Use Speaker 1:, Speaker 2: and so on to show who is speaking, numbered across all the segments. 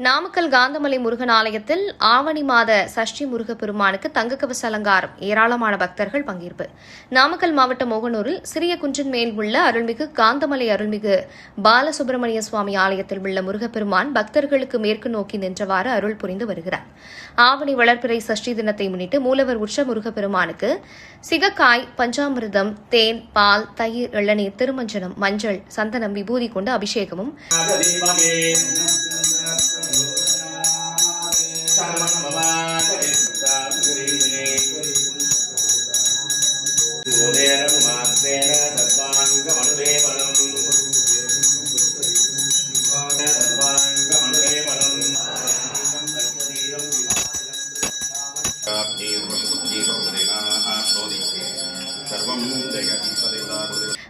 Speaker 1: நாமக்கல் காந்தமலை முருகன் ஆலயத்தில் ஆவணி மாத சஷ்டி முருகப்பெருமானுக்கு தங்கக்கவச அலங்காரம் ஏராளமான பக்தர்கள் பங்கேற்பு. நாமக்கல் மாவட்டம் மோகனூரில் சிறிய குன்றின் மேல் உள்ள அருள்மிகு காந்தமலை அருள்மிகு பாலசுப்பிரமணிய சுவாமி ஆலயத்தில் உள்ள முருகப்பெருமான் பக்தர்களுக்கு மேற்கு நோக்கி நின்றவாறு அருள் புரிந்து வருகிறார். ஆவணி வளர்பிறை சஷ்டி தினத்தை முன்னிட்டு மூலவர் உற்ச முருகப்பெருமானுக்கு சிகக்காய், பஞ்சாமிர்தம், தேன், பால், தயிர், இளநீர், திருமஞ்சனம், மஞ்சள், சந்தனம், விபூதி கொண்டு அபிஷேகமும்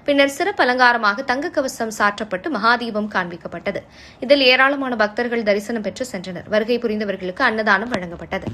Speaker 1: பின்னர் சிறப்பு அலங்காரமாக தங்க கவசம் சாற்றப்பட்டு மகாதீபம் காண்பிக்கப்பட்டது. இதில் ஏராளமான பக்தர்கள் தரிசனம் பெற்று சென்றனர். வருகை புரிந்தவர்களுக்கு அன்னதானம் வழங்கப்பட்டது.